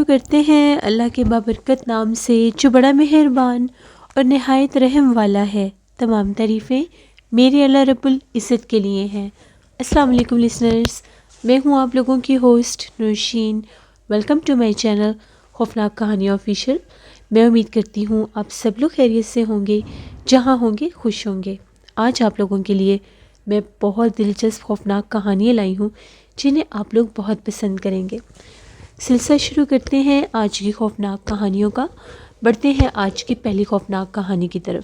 کرتے ہیں اللہ کے بابرکت نام سے جو بڑا مہربان اور نہایت رحم والا ہے۔ تمام تعریفیں میرے اللہ رب العزت کے لیے ہیں۔ السلام علیکم لسنرز، میں ہوں آپ لوگوں کی ہوسٹ نورشین۔ ویلکم ٹو مائی چینل خوفناک کہانی آفیشیل۔ میں امید کرتی ہوں آپ سب لوگ خیریت سے ہوں گے، جہاں ہوں گے خوش ہوں گے۔ آج آپ لوگوں کے لیے میں بہت دلچسپ خوفناک کہانیاں لائی ہوں جنہیں آپ لوگ بہت پسند کریں گے۔ سلسلہ شروع کرتے ہیں آج کی خوفناک کہانیوں کا۔ بڑھتے ہیں آج کی پہلی خوفناک کہانی کی طرف۔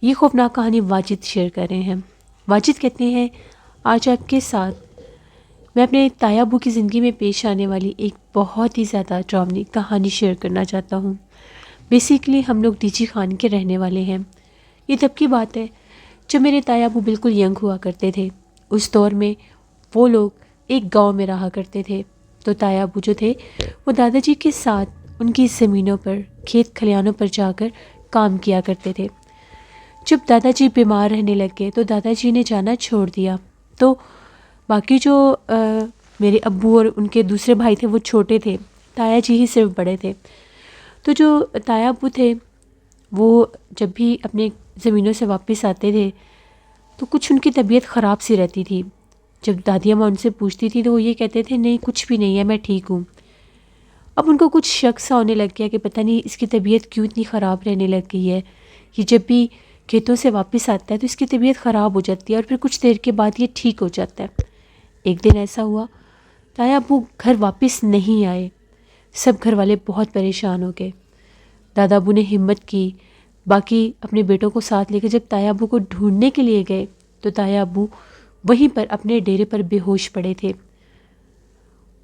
یہ خوفناک کہانی واجد شیئر کر رہے ہیں۔ واجد کہتے ہیں، آج آپ کے ساتھ میں اپنے تایا ابو کی زندگی میں پیش آنے والی ایک بہت ہی زیادہ ڈراؤنی کہانی شیئر کرنا چاہتا ہوں۔ بیسیکلی ہم لوگ ڈیجی خان کے رہنے والے ہیں۔ یہ تب کی بات ہے جب میرے تایا ابو بالکل ینگ ہوا کرتے تھے۔ اس دور میں وہ لوگ ایک گاؤں میں رہا کرتے تھے، تو تایا ابو جو تھے وہ دادا جی کے ساتھ ان کی زمینوں پر، کھیت کھلیانوں پر جا کر کام کیا کرتے تھے۔ جب دادا جی بیمار رہنے لگ گئے تو دادا جی نے جانا چھوڑ دیا، تو باقی جو میرے ابو اور ان کے دوسرے بھائی تھے وہ چھوٹے تھے، تایا جی ہی صرف بڑے تھے۔ تو جو تایا ابو تھے وہ جب بھی اپنے زمینوں سے واپس آتے تھے تو کچھ ان کی طبیعت خراب سی رہتی تھی۔ جب دادی اماں ان سے پوچھتی تھی تو وہ یہ کہتے تھے، نہیں کچھ بھی نہیں ہے، میں ٹھیک ہوں۔ اب ان کو کچھ شک سا ہونے لگ گیا کہ پتہ نہیں اس کی طبیعت کیوں اتنی خراب رہنے لگ گئی ہے۔ یہ جب بھی کھیتوں سے واپس آتا ہے تو اس کی طبیعت خراب ہو جاتی ہے اور پھر کچھ دیر کے بعد یہ ٹھیک ہو جاتا ہے۔ ایک دن ایسا ہوا، تایا ابو گھر واپس نہیں آئے۔ سب گھر والے بہت پریشان ہو گئے۔ دادا ابو نے ہمت کی، باقی اپنے بیٹوں کو ساتھ لے کے جب تایا ابو کو ڈھونڈنے کے لیے گئے تو تایا ابو وہیں پر اپنے ڈیرے پر بے ہوش پڑے تھے۔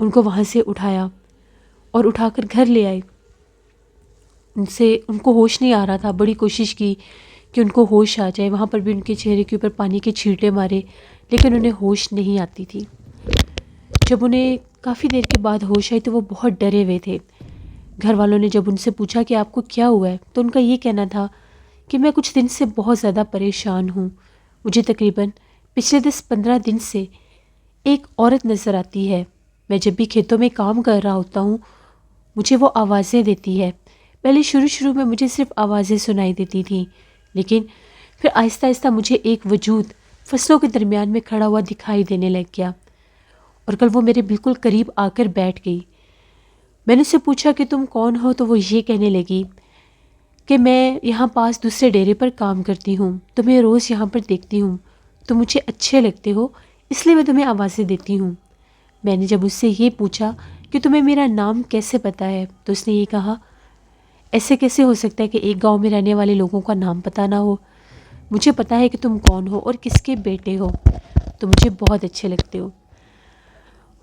ان کو وہاں سے اٹھایا اور اٹھا کر گھر لے آئے۔ ان کو ہوش نہیں آ رہا تھا، بڑی کوشش کی کہ ان کو ہوش آ جائے، وہاں پر بھی ان کے چہرے کے اوپر پانی کے چھینٹے مارے، لیکن انہیں ہوش نہیں آتی تھی۔ جب انہیں کافی دیر کے بعد ہوش آئی تو وہ بہت ڈرے ہوئے تھے۔ گھر والوں نے جب ان سے پوچھا کہ آپ کو کیا ہوا ہے تو ان کا یہ کہنا تھا کہ میں کچھ دن سے بہت زیادہ پریشان ہوں، مجھے تقریباً پچھلے 10-15 دن سے ایک عورت نظر آتی ہے۔ میں جب بھی کھیتوں میں کام کر رہا ہوتا ہوں مجھے وہ آوازیں دیتی ہے۔ پہلے شروع میں مجھے صرف آوازیں سنائی دیتی تھیں، لیکن پھر آہستہ آہستہ مجھے ایک وجود فصلوں کے درمیان میں کھڑا ہوا دکھائی دینے لگ گیا، اور کل وہ میرے بالکل قریب آ کر بیٹھ گئی۔ میں نے اس سے پوچھا کہ تم کون ہو، تو وہ یہ کہنے لگی کہ میں یہاں پاس دوسرے ڈیرے پر کام کرتی ہوں، تمہیں روز یہاں پر دیکھتی ہوں، تم مجھے اچھے لگتے ہو، اس لیے میں تمہیں آوازیں دیتی ہوں۔ میں نے جب اس سے یہ پوچھا کہ تمہیں میرا نام کیسے پتہ ہے تو اس نے یہ کہا، ایسے کیسے ہو سکتا ہے کہ ایک گاؤں میں رہنے والے لوگوں کا نام پتہ نہ ہو؟ مجھے پتہ ہے کہ تم کون ہو اور کس کے بیٹے ہو، تم مجھے بہت اچھے لگتے ہو۔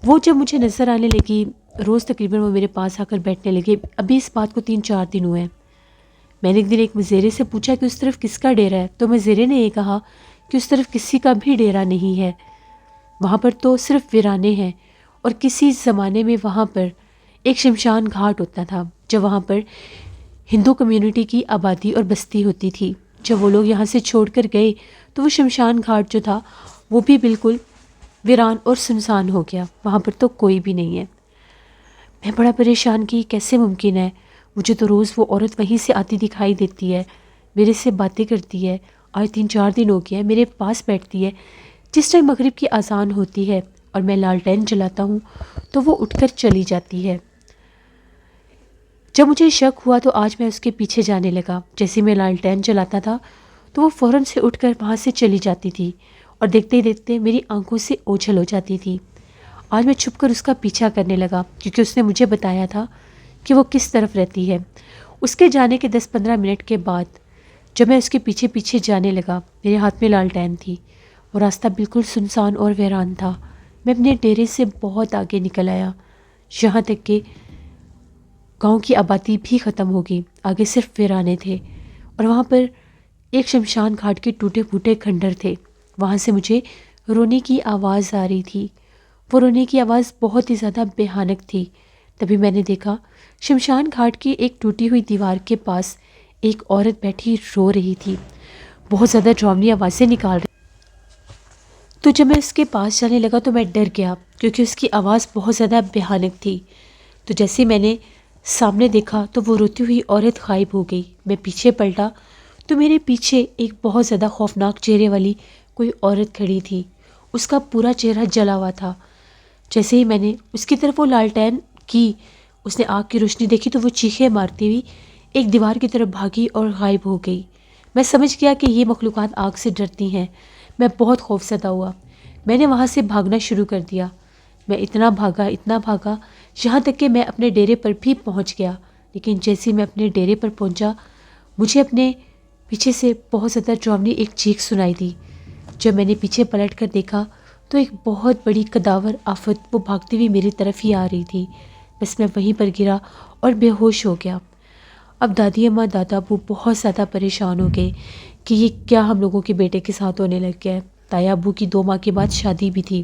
وہ جب مجھے نظر آنے لگی، روز تقریباً وہ میرے پاس آ کر بیٹھنے لگے۔ ابھی اس بات کو 3-4 دن ہوئے ہیں۔ میں نے ایک دن ایک مزیرے سے پوچھا کہ اس طرف کس کا ڈیرا ہے، تو مزیرے نے یہ کہا کہ اس طرف کسی کا بھی ڈیرا نہیں ہے، وہاں پر تو صرف ویرانے ہیں، اور کسی زمانے میں وہاں پر ایک شمشان گھاٹ ہوتا تھا جب وہاں پر ہندو کمیونٹی کی آبادی اور بستی ہوتی تھی۔ جب وہ لوگ یہاں سے چھوڑ کر گئے تو وہ شمشان گھاٹ جو تھا وہ بھی بالکل ویران اور سنسان ہو گیا، وہاں پر تو کوئی بھی نہیں ہے۔ میں بڑا پریشان کی، کیسے ممکن ہے؟ مجھے تو روز وہ عورت وہیں سے آتی دکھائی دیتی ہے، میرے سے باتیں کرتی ہے، آج 3-4 دن ہو گیا ہے، میرے پاس بیٹھتی ہے، جس ٹائم مغرب کی اذان ہوتی ہے اور میں لالٹین جلاتا ہوں تو وہ اٹھ کر چلی جاتی ہے۔ جب مجھے شک ہوا تو آج میں اس کے پیچھے جانے لگا۔ جیسے میں لالٹین جلاتا تھا تو وہ فوراً سے اٹھ کر وہاں سے چلی جاتی تھی اور دیکھتے ہی دیکھتے میری آنکھوں سے اوجھل ہو جاتی تھی۔ آج میں چھپ کر اس کا پیچھا کرنے لگا کیونکہ اس نے مجھے بتایا تھا کہ وہ کس طرف رہتی ہے۔ اس کے جانے کے 10-15 منٹ کے بعد جب میں اس کے پیچھے پیچھے جانے لگا، میرے ہاتھ میں لالٹین تھی، وہ راستہ بالکل سنسان اور ویران تھا۔ میں اپنے ڈیرے سے بہت آگے نکل آیا، یہاں تک کہ گاؤں کی آبادی بھی ختم ہو گئی، آگے صرف ویرانے تھے، اور وہاں پر ایک شمشان گھاٹ کے ٹوٹے پھوٹے کھنڈر تھے۔ وہاں سے مجھے رونے کی آواز آ رہی تھی، وہ رونے کی آواز بہت ہی زیادہ بھیانک تھی۔ تبھی میں نے دیکھا شمشان گھاٹ کی ایک ٹوٹی ہوئی دیوار کے پاس ایک عورت بیٹھی رو رہی تھی، بہت زیادہ ڈراؤنی آوازیں نکال رہی۔ تو جب میں اس کے پاس جانے لگا تو میں ڈر گیا کیونکہ اس کی آواز بہت زیادہ بھیانک تھی۔ تو جیسے میں نے سامنے دیکھا تو وہ روتی ہوئی عورت غائب ہو گئی۔ میں پیچھے پلٹا تو میرے پیچھے ایک بہت زیادہ خوفناک چہرے والی کوئی عورت کھڑی تھی۔ اس کا پورا چہرہ جلا ہوا تھا۔ جیسے ہی میں نے اس کی طرف وہ لالٹین کی، اس نے آگ کی روشنی دیکھی تو وہ چیخیں مارتی ہوئی ایک دیوار کی طرف بھاگی اور غائب ہو گئی۔ میں سمجھ گیا کہ یہ مخلوقات آگ سے ڈرتی ہیں۔ میں بہت خوفزدہ ہوا۔ میں نے وہاں سے بھاگنا شروع کر دیا۔ میں اتنا بھاگا یہاں تک کہ میں اپنے ڈیرے پر بھی پہنچ گیا، لیکن جیسے میں اپنے ڈیرے پر پہنچا مجھے اپنے پیچھے سے بہت زیادہ ڈراؤنی ایک چیخ سنائی دی۔ جب میں نے پیچھے پلٹ کر دیکھا تو ایک بہت بڑی کداور آفت وہ بھاگتی ہوئی میری طرف ہی آ رہی تھی۔ بس میں وہیں پر گرا اور بے ہوش ہو گیا۔ اب دادی اماں دادا ابو بہت زیادہ پریشان ہو گئے کہ یہ کیا ہم لوگوں کے بیٹے کے ساتھ ہونے لگ گیا ہے۔ تایا ابو کی 2 ماہ کے بعد شادی بھی تھی۔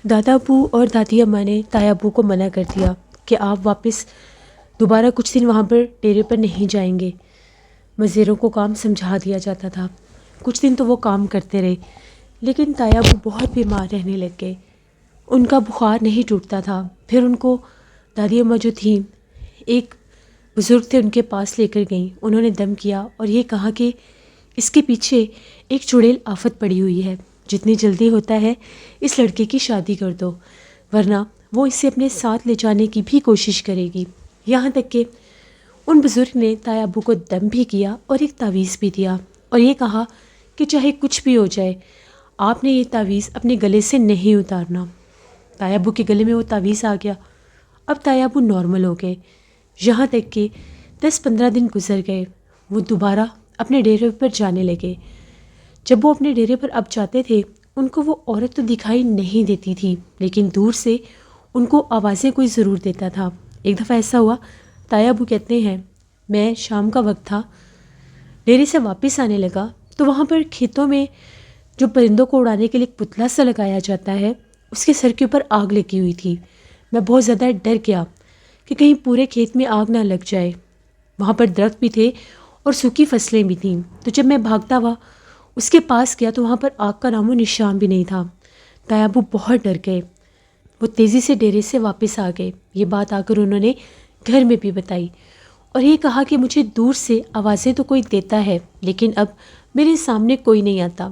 دادا ابو اور دادی اماں نے تایا ابو کو منع کر دیا کہ آپ واپس دوبارہ کچھ دن وہاں پر ڈیرے پر نہیں جائیں گے۔ مزیروں کو کام سمجھا دیا جاتا تھا۔ کچھ دن تو وہ کام کرتے رہے، لیکن تایا ابو بہت بیمار رہنے لگ گئے۔ ان کا بخار نہیں ٹوٹتا تھا۔ پھر ان کو دادی اماں جو تھیں ایک بزرگ تھے ان کے پاس لے کر گئیں۔ انہوں نے دم کیا اور یہ کہا کہ اس کے پیچھے ایک چڑیل آفت پڑی ہوئی ہے، جتنی جلدی ہوتا ہے اس لڑکے کی شادی کر دو، ورنہ وہ اسے اپنے ساتھ لے جانے کی بھی کوشش کرے گی۔ یہاں تک کہ ان بزرگ نے تایا ابو کو دم بھی کیا اور ایک تعویذ بھی دیا اور یہ کہا کہ چاہے کچھ بھی ہو جائے آپ نے یہ تعویذ اپنے گلے سے نہیں اتارنا۔ تایا ابو کے گلے میں وہ تعویذ آ گیا۔ اب تایا ابو نارمل ہو گئے۔ یہاں تک کہ 10-15 دن گزر گئے، وہ دوبارہ اپنے ڈیرے پر جانے لگے۔ جب وہ اپنے ڈیرے پر اب جاتے تھے ان کو وہ عورت تو دکھائی نہیں دیتی تھی، لیکن دور سے ان کو آوازیں کوئی ضرور دیتا تھا۔ ایک دفعہ ایسا ہوا، تایا ابو کہتے ہیں میں شام کا وقت تھا، ڈیرے سے واپس آنے لگا تو وہاں پر کھیتوں میں جو پرندوں کو اڑانے کے لیے ایک پتلا سا لگایا جاتا ہے، اس کے سر کے اوپر آگ لگی ہوئی تھی۔ میں بہت زیادہ ڈر گیا کہ کہیں پورے کھیت میں آگ نہ لگ جائے۔ وہاں پر درخت بھی تھے اور سوکھی فصلیں بھی تھیں، تو جب میں بھاگتا ہوا اس کے پاس گیا تو وہاں پر آگ کا نام و نشان بھی نہیں تھا۔ تایا ابو بہت ڈر گئے۔ وہ تیزی سے ڈیرے سے واپس آ گئے۔ یہ بات آ کر انہوں نے گھر میں بھی بتائی اور یہ کہا کہ مجھے دور سے آوازیں تو کوئی دیتا ہے، لیکن اب میرے سامنے کوئی نہیں آتا۔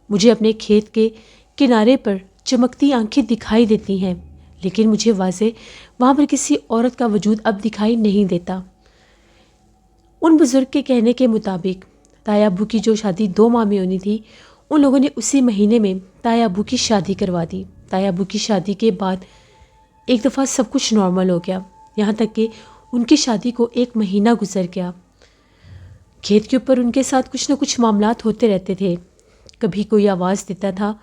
مجھے اپنے کھیت کے کنارے پر چمکتی آنکھیں دکھائی دیتی ہیں، لیکن مجھے واضح وہاں پر کسی عورت کا وجود اب دکھائی نہیں دیتا۔ ان بزرگ کے کہنے کے مطابق تایا ابو کی جو شادی 2 ماہ میں ہونی تھی، ان لوگوں نے اسی مہینے میں تایا ابو کی شادی کروا دی۔ تایا ابو کی شادی کے بعد ایک دفعہ سب کچھ نارمل ہو گیا، یہاں تک کہ ان کی شادی کو 1 مہینہ گزر گیا۔ کھیت کے اوپر ان کے ساتھ کچھ نہ کچھ معاملات ہوتے رہتے تھے۔ کبھی کوئی آواز دیتا تھا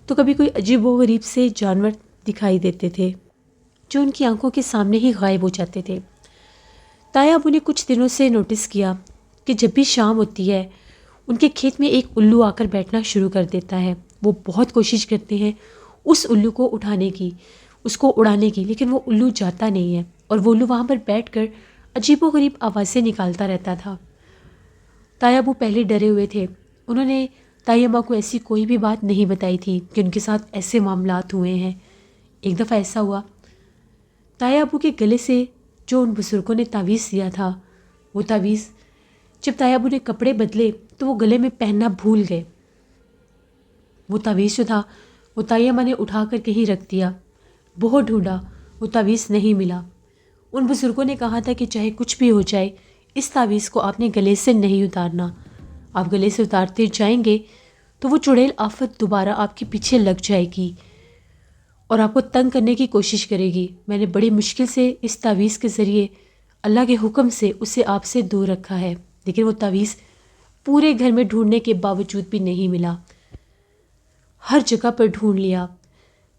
تو کبھی کوئی عجیب و غریب سے جانور دکھائی دیتے تھے جو ان کی آنکھوں کے سامنے ہی غائب ہو جاتے تھے۔ تایا ابو نے کچھ دنوں سے نوٹس کیا کہ جب بھی شام ہوتی ہے ان کے کھیت میں ایک الو آ کر بیٹھنا شروع کر دیتا ہے۔ وہ بہت کوشش کرتے ہیں اس الو کو اٹھانے کی، اس کو اڑانے کی، لیکن وہ الو جاتا نہیں ہے اور وہ الو وہاں پر بیٹھ کر عجیب و غریب آوازیں نکالتا رہتا تھا۔ تایا ابو پہلے ڈرے ہوئے تھے۔ انہوں نے تائی اماں کو ایسی کوئی بھی بات نہیں بتائی تھی کہ ان کے ساتھ ایسے معاملات ہوئے ہیں۔ ایک دفعہ ایسا ہوا، تایا ابو کے گلے سے جو ان بزرگوں نے تعویذ دیا تھا، وہ تعویذ جب تایا ابو نے کپڑے بدلے تو وہ گلے میں پہننا بھول گئے۔ وہ تعویذ جو تھا وہ تائی اماں نے اٹھا کر کہیں رکھ دیا۔ بہت ڈھونڈا، وہ تعویذ نہیں ملا۔ ان بزرگوں نے کہا تھا کہ چاہے کچھ بھی ہو جائے اس تعویذ کو آپ نے گلے سے نہیں اتارنا۔ آپ گلے سے اتارتے جائیں گے تو وہ چڑیل آفت دوبارہ آپ کے پیچھے لگ جائے گی اور آپ کو تنگ کرنے کی کوشش کرے گی۔ میں نے بڑی مشکل سے اس تعویذ کے ذریعے اللہ کے حکم سے اسے آپ سے دور رکھا ہے، لیکن وہ تعویذ پورے گھر میں ڈھونڈنے کے باوجود بھی نہیں ملا۔ ہر جگہ پر ڈھونڈ لیا،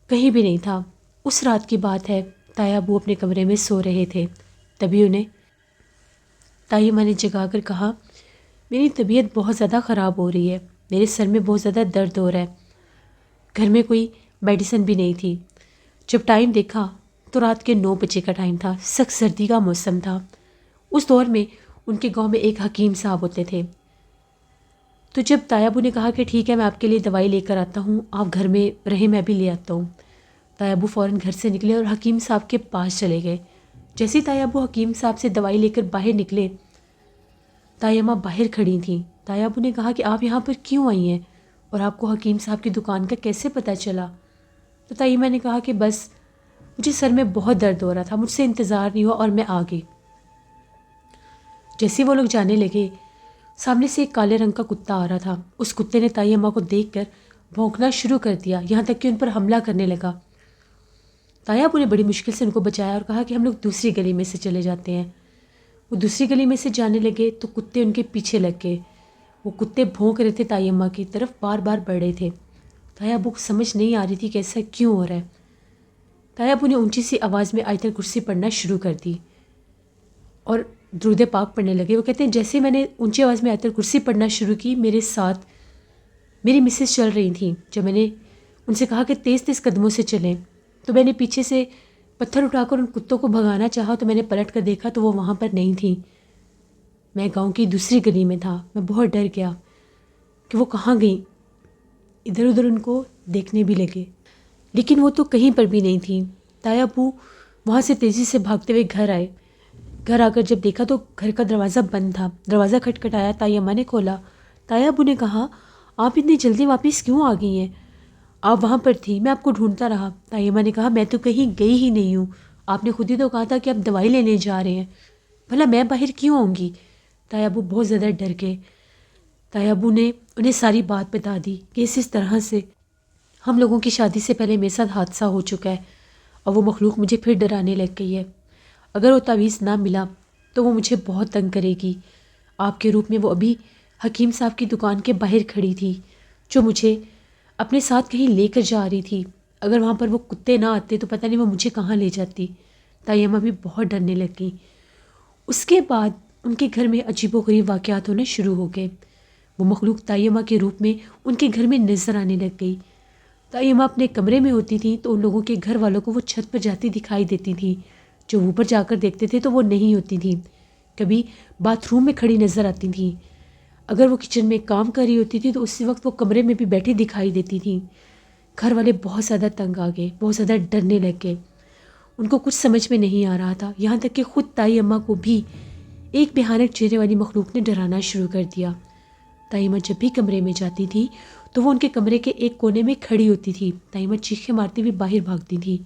کہیں بھی نہیں تھا۔ اس رات کی بات ہے، تایا ابو اپنے کمرے میں سو رہے تھے، تبھی انہیں تائی اماں نے جگا کر کہا میری طبیعت بہت زیادہ خراب ہو رہی ہے، میرے سر میں بہت زیادہ درد ہو رہا ہے۔ گھر میں کوئی میڈیسن بھی نہیں تھی۔ جب ٹائم دیکھا تو رات کے 9 بجے کا ٹائم تھا، سخت سردی کا موسم تھا۔ اس دور میں ان کے گاؤں میں ایک حکیم صاحب ہوتے تھے۔ تو جب تایا ابو نے کہا کہ ٹھیک ہے میں آپ کے لیے دوائی لے کر آتا ہوں، آپ گھر میں رہیں میں بھی لے آتا ہوں، تایا ابو فوراً گھر سے نکلے اور حکیم صاحب کے پاس چلے گئے۔ جیسے تائی ابو حکیم صاحب سے دوائی لے کر باہر نکلے، تائی اماں باہر کھڑی تھیں۔ تائی ابو نے کہا کہ آپ یہاں پر کیوں آئی ہیں اور آپ کو حکیم صاحب کی دکان کا کیسے پتہ چلا؟ تو تائی اماں نے کہا کہ بس مجھے سر میں بہت درد ہو رہا تھا، مجھ سے انتظار نہیں ہوا اور میں آ گئی۔ جیسے وہ لوگ جانے لگے، سامنے سے ایک کالے رنگ کا کتا آ رہا تھا۔ اس کتے نے تائی اماں کو دیکھ کر بھونکنا شروع کر دیا، یہاں تک کہ ان پر حملہ کرنے لگا۔ تائی ابو نے بڑی مشکل سے ان کو بچایا اور کہا کہ ہم لوگ دوسری گلی میں سے چلے جاتے ہیں۔ وہ دوسری گلی میں سے جانے لگے تو کتے ان کے پیچھے لگ گئے۔ وہ کتے بھونک رہے تھے، تائی اماں کی طرف بار بار بڑھ رہے تھے۔ تائی ابو کو سمجھ نہیں آ رہی تھی کہ ایسا کیوں ہو رہا ہے۔ تائی ابو نے اونچی سی آواز میں آیت الکرسی پڑھنا شروع کر دی اور درود پاک پڑھنے لگے۔ وہ کہتے ہیں جیسے میں نے اونچی آواز میں آیت الکرسی پڑھنا شروع کی، میرے ساتھ میری مسز چل رہی تھیں۔ جب میں نے ان سے کہا کہ تیز تیز قدموں سے چلیں، تو میں نے پیچھے سے پتھر اٹھا کر ان کتوں کو بھگانا چاہا، تو میں نے پلٹ کر دیکھا تو وہ وہاں پر نہیں تھیں۔ میں گاؤں کی دوسری گلی میں تھا۔ میں بہت ڈر گیا کہ وہ کہاں گئیں۔ ادھر ادھر ان کو دیکھنے بھی لگے، لیکن وہ تو کہیں پر بھی نہیں تھیں۔ تائی ابو وہاں سے تیزی سے بھاگتے ہوئے گھر آئے۔ گھر آ کر جب دیکھا تو گھر کا دروازہ بند تھا۔ دروازہ کھٹکھٹایا، تائی اماں نے کھولا۔ تائی ابو نے کہا آپ اتنی جلدی واپس کیوں آ گئی ہیں؟ آپ وہاں پر تھی، میں آپ کو ڈھونڈتا رہا۔ تائی اماں نے کہا میں تو کہیں گئی ہی نہیں ہوں، آپ نے خود ہی تو کہا تھا کہ آپ دوائی لینے جا رہے ہیں، بھلا میں باہر کیوں آؤں گی؟ تائی ابو بہت زیادہ ڈر گئے۔ تائی ابو نے انہیں ساری بات بتا دی کہ اس طرح سے ہم لوگوں کی شادی سے پہلے میرے ساتھ حادثہ ہو چکا ہے اور وہ مخلوق مجھے پھر ڈرانے لگ گئی ہے۔ اگر وہ تعویذ نہ ملا تو وہ مجھے بہت تنگ کرے گی۔ آپ کے روپ میں وہ ابھی حکیم صاحب کی دکان کے باہر کھڑی تھی، جو مجھے اپنے ساتھ کہیں لے کر جا رہی تھی۔ اگر وہاں پر وہ کتے نہ آتے تو پتہ نہیں وہ مجھے کہاں لے جاتی۔ تائی اماں بھی بہت ڈرنے لگ گئی۔ اس کے بعد ان کے گھر میں عجیب و غریب واقعات ہونے شروع ہو گئے۔ وہ مخلوق تائی اماں کے روپ میں ان کے گھر میں نظر آنے لگ گئی۔ تائی اماں اپنے کمرے میں ہوتی تھیں تو ان لوگوں کے گھر والوں کو وہ چھت پر جاتی دکھائی دیتی تھیں۔ جو اوپر جا کر دیکھتے تھے تو وہ نہیں ہوتی تھیں۔ کبھی باتھ روم میں کھڑی نظر آتی تھیں۔ اگر وہ کچن میں کام کر رہی ہوتی تھی تو اسی وقت وہ کمرے میں بھی بیٹھی دکھائی دیتی تھیں۔ گھر والے بہت زیادہ تنگ آ گئے، بہت زیادہ ڈرنے لگ گئے۔ ان کو کچھ سمجھ میں نہیں آ رہا تھا، یہاں تک کہ خود تائی اماں کو بھی ایک بھیانک چہرے والی مخلوق نے ڈرانا شروع کر دیا۔ تائی اماں جب بھی کمرے میں جاتی تھی تو وہ ان کے کمرے کے ایک کونے میں کھڑی ہوتی تھی۔ تائی اماں چیخیں مارتی ہوئی باہر بھاگتی تھی۔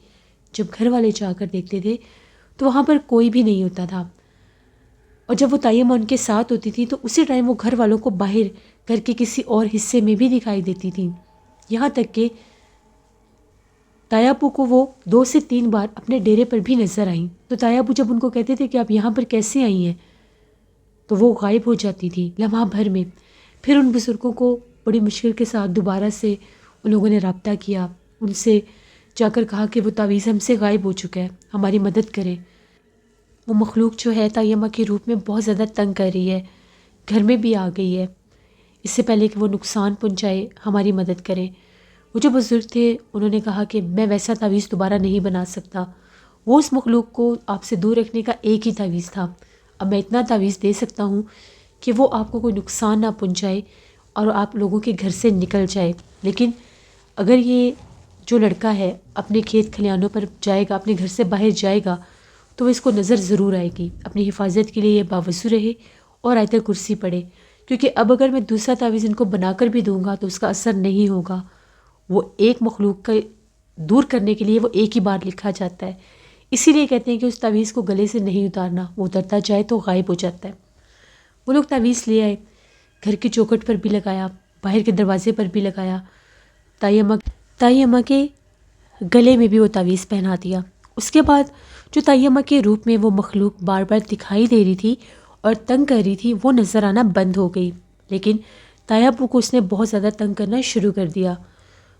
جب گھر والے جا کر دیکھتے تھے تو وہاں پر کوئی بھی نہیں ہوتا تھا، اور جب وہ تائی اماں ان کے ساتھ ہوتی تھی تو اسی ٹائم وہ گھر والوں کو باہر گھر کے کسی اور حصے میں بھی دکھائی دیتی تھیں۔ یہاں تک کہ تائی ابو کو وہ 2 سے 3 بار اپنے ڈیرے پر بھی نظر آئیں۔ تو تائی ابو جب ان کو کہتے تھے کہ آپ یہاں پر کیسے آئی ہیں تو وہ غائب ہو جاتی تھی لمحہ بھر میں۔ پھر ان بزرگوں کو بڑی مشکل کے ساتھ دوبارہ سے ان لوگوں نے رابطہ کیا، ان سے جا کر کہا کہ وہ تعویذ ہم سے غائب ہو چکا ہے، ہماری مدد کریں۔ وہ مخلوق جو ہے تائی اماں کے روپ میں بہت زیادہ تنگ کر رہی ہے، گھر میں بھی آ گئی ہے۔ اس سے پہلے کہ وہ نقصان پہنچائے ہماری مدد کریں۔ وہ جو بزرگ تھے انہوں نے کہا کہ میں ویسا تعویذ دوبارہ نہیں بنا سکتا، وہ اس مخلوق کو آپ سے دور رکھنے کا ایک ہی تعویذ تھا۔ اب میں اتنا تعویذ دے سکتا ہوں کہ وہ آپ کو کوئی نقصان نہ پہنچائے اور آپ لوگوں کے گھر سے نکل جائے، لیکن اگر یہ جو لڑکا ہے اپنے کھیت کھلیانوں پر جائے گا، اپنے گھر سے باہر جائے گا تو وہ اس کو نظر ضرور آئے گی۔ اپنی حفاظت کے لیے یہ باوضو رہے اور آیت الکرسی پڑھے، کیونکہ اب اگر میں دوسرا تعویذ ان کو بنا کر بھی دوں گا تو اس کا اثر نہیں ہوگا۔ وہ ایک مخلوق کا دور کرنے کے لیے وہ ایک ہی بار لکھا جاتا ہے، اسی لیے کہتے ہیں کہ اس تعویذ کو گلے سے نہیں اتارنا، وہ اترتا جائے تو غائب ہو جاتا ہے۔ وہ لوگ تعویذ لے آئے، گھر کی چوکھٹ پر بھی لگایا، باہر کے دروازے پر بھی لگایا، تائی اماں کے گلے میں بھی وہ تعویذ پہنا دیا۔ اس کے بعد جو تائی اماں کے روپ میں وہ مخلوق بار بار دکھائی دے رہی تھی اور تنگ کر رہی تھی وہ نظر آنا بند ہو گئی، لیکن تائی ابو کو اس نے بہت زیادہ تنگ کرنا شروع کر دیا۔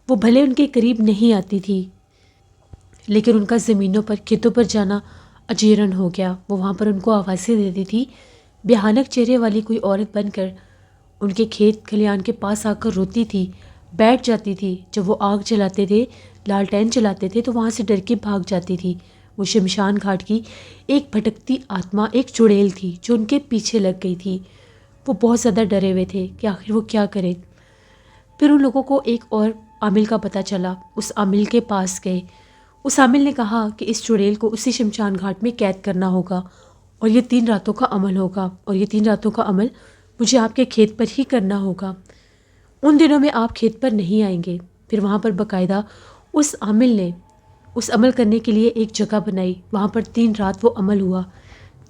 وہ بھلے ان کے قریب نہیں آتی تھی لیکن ان کا زمینوں پر کھیتوں پر جانا اجیرن ہو گیا۔ وہ وہاں پر ان کو آوازیں دیتی تھی، بھیانک چہرے والی کوئی عورت بن کر ان کے کھیت کھلیان کے پاس آ کر روتی تھی، بیٹھ جاتی تھی۔ جب وہ آگ جلاتے تھے، لالٹین جلاتے تھے تو وہاں سے ڈر کے بھاگ جاتی تھی۔ وہ شمشان گھاٹ کی ایک بھٹکتی آتما، ایک چڑیل تھی جو ان کے پیچھے لگ گئی تھی۔ وہ بہت زیادہ ڈرے ہوئے تھے کہ آخر وہ کیا کریں۔ پھر ان لوگوں کو ایک اور عامل کا پتہ چلا، اس عامل کے پاس گئے، اس عامل نے کہا کہ اس چڑیل کو اسی شمشان گھاٹ میں قید کرنا ہوگا اور یہ 3 راتوں کا عمل ہوگا، اور یہ 3 راتوں کا عمل مجھے آپ کے کھیت پر ہی کرنا ہوگا۔ ان دنوں میں آپ کھیت پر نہیں آئیں گے۔ پھر وہاں پر باقاعدہ اس عامل نے اس عمل کرنے کے لیے ایک جگہ بنائی، وہاں پر 3 رات وہ عمل ہوا۔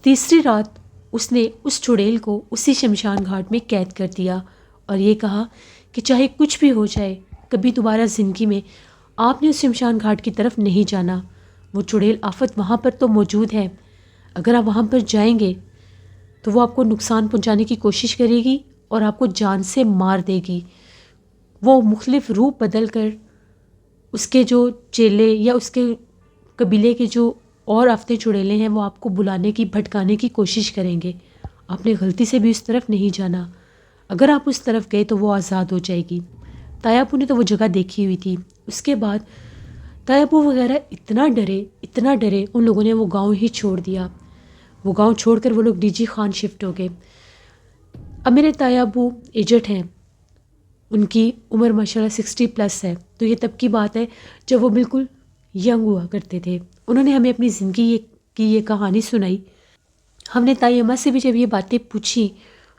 تیسری رات اس نے اس چڑیل کو اسی شمشان گھاٹ میں قید کر دیا اور یہ کہا کہ چاہے کچھ بھی ہو جائے، کبھی دوبارہ زندگی میں آپ نے اس شمشان گھاٹ کی طرف نہیں جانا۔ وہ چڑیل آفت وہاں پر تو موجود ہے، اگر آپ وہاں پر جائیں گے تو وہ آپ کو نقصان پہنچانے کی کوشش کرے گی اور آپ کو جان سے مار دے گی۔ وہ مختلف روپ بدل کر اس کے جو چیلے یا اس کے قبیلے کے جو اور آفتے چڑیلے ہیں وہ آپ کو بلانے کی، بھٹکانے کی کوشش کریں گے۔ آپ نے غلطی سے بھی اس طرف نہیں جانا، اگر آپ اس طرف گئے تو وہ آزاد ہو جائے گی۔ تایابو نے تو وہ جگہ دیکھی ہوئی تھی۔ اس کے بعد تایابو وغیرہ اتنا ڈرے، ان لوگوں نے وہ گاؤں ہی چھوڑ دیا۔ وہ گاؤں چھوڑ کر وہ لوگ ڈی جی خان شفٹ ہو گئے۔ اب میرے تایابو ایجٹ ہیں، ان کی عمر ماشاءاللہ 60+ ہے، تو یہ تب کی بات ہے جب وہ بالکل ینگ ہوا کرتے تھے۔ انہوں نے ہمیں اپنی زندگی کی یہ کہانی سنائی۔ ہم نے تائی اماں سے بھی جب یہ باتیں پوچھی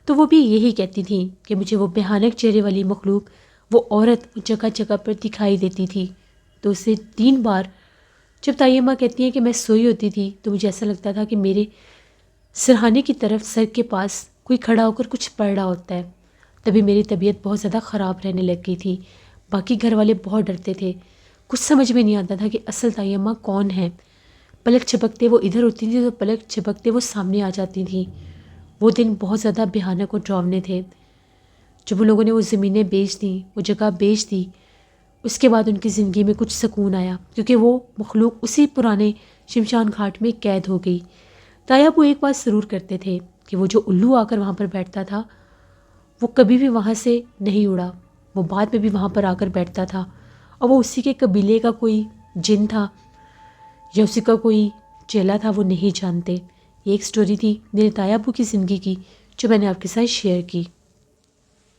تو وہ بھی یہی کہتی تھیں کہ مجھے وہ بھیانک چہرے والی مخلوق، وہ عورت جگہ جگہ پر دکھائی دیتی تھی۔ تو اسے 3 بار جب تائی اماں کہتی ہیں کہ میں سوئی ہوتی تھی تو مجھے ایسا لگتا تھا کہ میرے سرہانے کی طرف سر کے پاس کوئی کھڑا ہو کر کچھ پڑھ رہا ہوتا ہے۔ تبھی میری طبیعت بہت زیادہ خراب رہنے لگ گئی تھی۔ باقی گھر والے بہت ڈرتے تھے، کچھ سمجھ میں نہیں آتا تھا کہ اصل تائی اماں کون ہیں۔ پلک جھپکتے وہ ادھر ہوتی تھیں تو پلک جھپکتے وہ سامنے آ جاتی تھیں۔ وہ دن بہت زیادہ بھیانک اور ڈراؤنے تھے۔ جب ان لوگوں نے وہ زمینیں بیچ دیں، وہ جگہ بیچ دی، اس کے بعد ان کی زندگی میں کچھ سکون آیا، کیونکہ وہ مخلوق اسی پرانے شمشان گھاٹ میں قید ہو گئی۔ تایابو ایک بات ضرور کرتے تھے کہ وہ جو الو آ کر وہاں پر بیٹھتا تھا وہ کبھی بھی وہاں سے نہیں اڑا، وہ بعد میں بھی وہاں پر آ کر بیٹھتا تھا، اور وہ اسی کے قبیلے کا کوئی جن تھا یا اسی کا کوئی چیلا تھا، وہ نہیں جانتے۔ یہ ایک سٹوری تھی میرے تایابو کی زندگی کی جو میں نے آپ کے ساتھ شیئر کی۔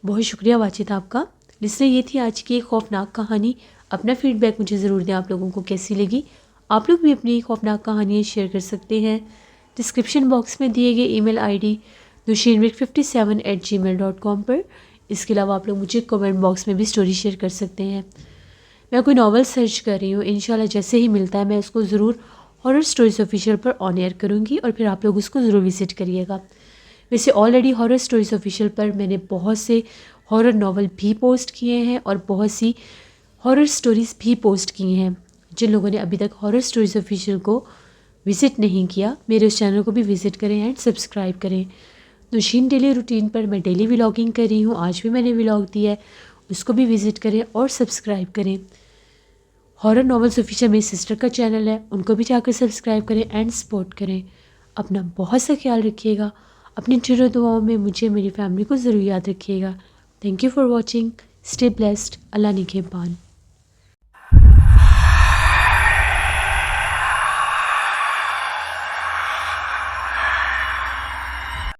بہت شکریہ واجد آپ کا۔ لسنر، یہ تھی آج کی ایک خوفناک کہانی۔ اپنا فیڈ بیک مجھے ضرور دیں، آپ لوگوں کو کیسی لگی۔ آپ لوگ بھی اپنی خوفناک کہانیاں شیئر کر سکتے ہیں ڈسکرپشن باکس میں دیے گئے ای میل آئی ڈی nushinmik57@gmail.com پر۔ اس کے علاوہ آپ لوگ مجھے کمنٹ باکس میں بھی سٹوری شیئر کر سکتے ہیں۔ میں کوئی ناول سرچ کر رہی ہوں، انشاءاللہ جیسے ہی ملتا ہے میں اس کو ضرور ہارر سٹوریز آفیشیل پر آن ایئر کروں گی، اور پھر آپ لوگ اس کو ضرور وزٹ کریے گا۔ ویسے آلریڈی ہارر سٹوریز آفیشیل پر میں نے بہت سے ہارر ناول بھی پوسٹ کیے ہیں اور بہت سی ہارر سٹوریز بھی پوسٹ کی ہیں۔ جن لوگوں نے ابھی تک ہارر سٹوریز آفیشیل کو وزٹ نہیں کیا، میرے اس چینل کو بھی وزٹ کریں اینڈ سبسکرائب کریں۔ نوشین ڈیلی روٹین پر میں ڈیلی ولاگنگ کر رہی ہوں، آج بھی میں نے ولاگ دیا ہے، اس کو بھی وزٹ کریں اور سبسکرائب کریں۔ ہارر ناولز آفیشیل میری سسٹر کا چینل ہے، ان کو بھی جا کر سبسکرائب کریں اینڈ سپورٹ کریں۔ اپنا بہت سا خیال رکھیے گا، اپنی ڈھیروں دعاؤں میں مجھے، میری فیملی کو ضرور یاد رکھیے گا۔ Thank you for watching, stay blessed, اللہ نگہبان۔